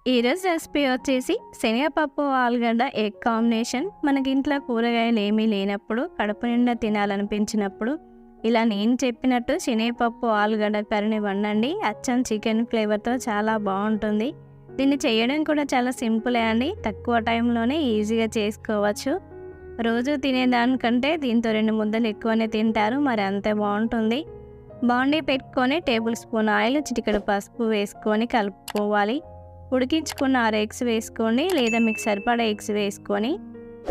ఈరోజు రెసిపీ వచ్చేసి శనగపప్పు ఆలుగడ్డ ఎగ్ కాంబినేషన్. మనకి ఇంట్లో కూరగాయలు ఏమీ లేనప్పుడు, కడుపు నిండా తినాలనిపించినప్పుడు ఇలా నేను చెప్పినట్టు శనగపప్పు ఆలుగడ్డ కర్రీని వండండి. అచ్చం చికెన్ ఫ్లేవర్తో చాలా బాగుంటుంది. దీన్ని చేయడం కూడా చాలా సింపులే అండి. తక్కువ టైంలోనే ఈజీగా చేసుకోవచ్చు. రోజు తినేదానికంటే దీంతో 2 ముద్దలు ఎక్కువనే తింటారు. మరి అంతే బాగుంటుంది. బాండీ పెట్టుకొని టేబుల్ స్పూన్ ఆయిల్, చిటికెడు పసుపు వేసుకొని కలుపుకోవాలి. ఉడికించుకున్న 6 ఎగ్స్ వేసుకోండి, లేదా మీకు సరిపడా ఎగ్స్ వేసుకొని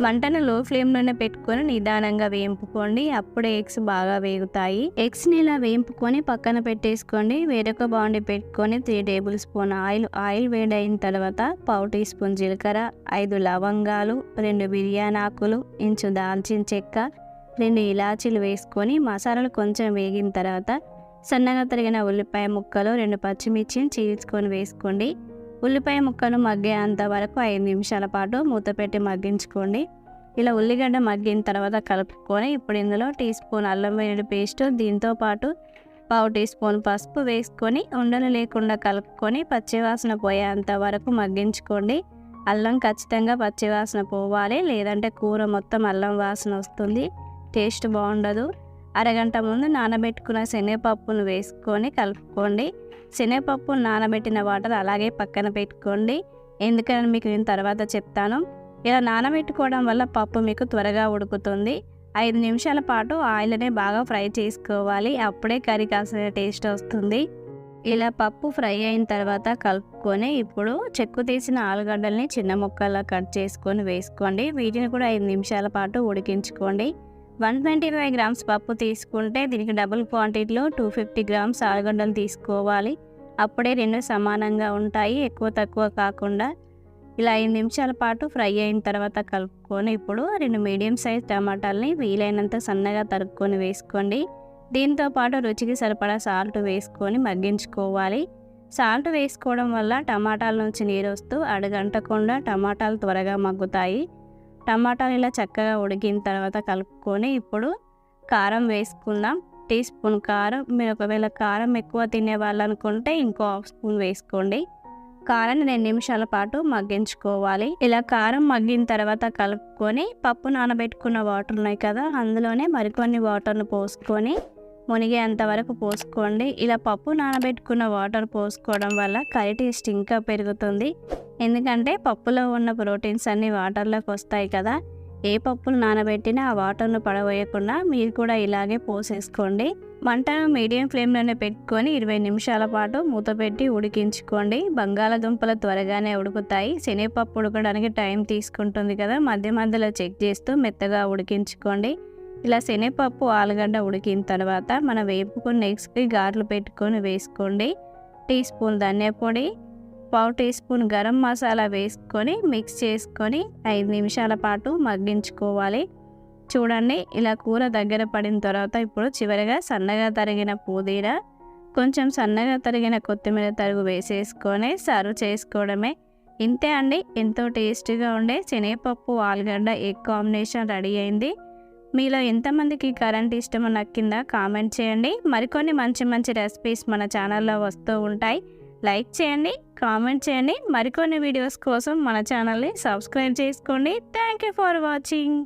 మంటను లో ఫ్లేమ్లోనే పెట్టుకొని నిదానంగా వేయింపుకోండి. అప్పుడే ఎగ్స్ బాగా వేగుతాయి. ఎగ్స్ని ఇలా వేయింపుకొని పక్కన పెట్టేసుకోండి. వేరొక బాండీ పెట్టుకొని 3 టేబుల్ స్పూన్ ఆయిల్ వేడైన తర్వాత 1/2 టీ స్పూన్ జీలకర్ర, 5 లవంగాలు, 2 బిర్యానీ ఆకులు, ఇంచు దాల్చిన చెక్క, 2 ఇలాచీలు వేసుకొని మసాలాలు కొంచెం వేగిన తర్వాత సన్నగా తరిగిన ఉల్లిపాయ ముక్కలు, 2 పచ్చిమిర్చిని చీల్చుకొని వేసుకోండి. ఉల్లిపాయ ముక్కలు మగ్గేంత వరకు 5 నిమిషాల పాటు మూత పెట్టి మగ్గించుకోండి. ఇలా ఉల్లిగడ్డ మగ్గిన తర్వాత కలుపుకొని ఇప్పుడు ఇందులో టీ స్పూన్ అల్లం వెల్లుల్లి పేస్ట్, దీంతో పాటు 1/2 టీ స్పూన్ పసుపు వేసుకొని ఉండలు లేకుండా కలుపుకొని పచ్చివాసన పోయేంత వరకు మగ్గించుకోండి. అల్లం ఖచ్చితంగా పచ్చివాసన పోవాలి, లేదంటే కూర మొత్తం అల్లం వాసన వస్తుంది, టేస్ట్ బాగుండదు. అరగంట ముందు నానబెట్టుకున్న శనగపప్పును వేసుకొని కలుపుకోండి. శనగపప్పు నానబెట్టిన వాటర్ అలాగే పక్కన పెట్టుకోండి, ఎందుకని మీకు నేను తర్వాత చెప్తాను. ఇలా నానబెట్టుకోవడం వల్ల పప్పు మీకు త్వరగా ఉడుకుతుంది. 5 నిమిషాల పాటు ఆయిల్నే బాగా ఫ్రై చేసుకోవాలి, అప్పుడే కర్రీ కాసిన టేస్ట్ వస్తుంది. ఇలా పప్పు ఫ్రై అయిన తర్వాత కలుపుకొని ఇప్పుడు చెక్కు తీసిన ఆలుగడ్డల్ని చిన్న ముక్కల్లా కట్ చేసుకొని వేసుకోండి. వీటిని కూడా 5 నిమిషాల పాటు ఉడికించుకోండి. 125 గ్రామ్స్ పప్పు తీసుకుంటే దీనికి డబుల్ క్వాంటిటీలో 250 గ్రామ్స్ ఆలుగడ్డలు తీసుకోవాలి. అప్పుడే 2 సమానంగా ఉంటాయి, ఎక్కువ తక్కువ కాకుండా. ఇలా 5 నిమిషాల పాటు ఫ్రై అయిన తర్వాత కలుపుకొని ఇప్పుడు 2 మీడియం సైజ్ టమాటాలని వీలైనంత సన్నగా తరుక్కొని వేసుకోండి. దీంతో పాటు రుచికి సరిపడా సాల్ట్ వేసుకొని మగ్గించుకోవాలి. సాల్ట్ వేసుకోవడం వల్ల టమాటాల నుంచి నీరు వస్తూ అడుగంటకుండా టమాటాలు త్వరగా మగ్గుతాయి. టమాటాలు ఇలా చక్కగా ఉడికిన తర్వాత కలుపుకొని ఇప్పుడు కారం వేసుకుందాం. టీ స్పూన్ కారం. మీరు ఒకవేళ కారం ఎక్కువ తినే వాళ్ళు అనుకుంటే ఇంకో 1/2 స్పూన్ వేసుకోండి. కారాన్ని 2 నిమిషాల పాటు మగ్గించుకోవాలి. ఇలా కారం మగ్గిన తర్వాత కలుపుకొని పప్పు నానబెట్టుకున్న వాటర్ ఉన్నాయి కదా, అందులోనే మరికొన్ని వాటర్ను పోసుకొని మునిగేంత వరకు పోసుకోండి. ఇలా పప్పు నానబెట్టుకున్న వాటర్ పోసుకోవడం వల్ల కర్రీ టేస్ట్ ఇంకా పెరుగుతుంది. ఎందుకంటే పప్పులో ఉన్న ప్రోటీన్స్ అన్నీ వాటర్లోకి వస్తాయి కదా. ఏ పప్పులు నానబెట్టినా ఆ వాటర్ను పడవేయకుండా మీరు కూడా ఇలాగే పోసేసుకోండి. మంటను మీడియం ఫ్లేమ్లోనే పెట్టుకొని 20 నిమిషాల పాటు మూత పెట్టి ఉడికించుకోండి. బంగాళాదుంపలు త్వరగానే ఉడుకుతాయి. శనగపప్పు ఉడకడానికి టైం తీసుకుంటుంది కదా, మధ్య మధ్యలో చెక్ చేస్తూ మెత్తగా ఉడికించుకోండి. ఇలా శనగపప్పు ఆలుగడ్డ ఉడికిన తర్వాత మనం వేపుకున్న ఎగ్స్కి గారెలు పెట్టుకొని వేసుకోండి. టీ స్పూన్ ధనియా పొడి, 1/2 టీ స్పూన్ గరం మసాలా వేసుకొని మిక్స్ చేసుకొని 5 నిమిషాల పాటు మగ్గించుకోవాలి. చూడండి, ఇలా కూర దగ్గర పడిన తర్వాత ఇప్పుడు చివరిగా సన్నగా తరిగిన పుదీనా, కొంచెం సన్నగా తరిగిన కొత్తిమీర తరుగు వేసేసుకొని సర్వ్ చేసుకోవడమే. ఇంతే అండి, ఎంతో టేస్టీగా ఉండే శనగపప్పు ఆలుగడ్డ ఎగ్ కాంబినేషన్ రెడీ అయింది. మీలో ఎంతమందికి కరెంట్ ఇష్టమో నాకు కింద కామెంట్ చేయండి. మరికొన్ని మంచి మంచి రెసిపీస్ మన ఛానల్లో వస్తూ ఉంటాయి. లైక్ చేయండి, కామెంట్ చేయండి. మరికొన్ని వీడియోస్ కోసం మన ఛానల్ని సబ్స్క్రైబ్ చేసుకోండి. Thank you for watching.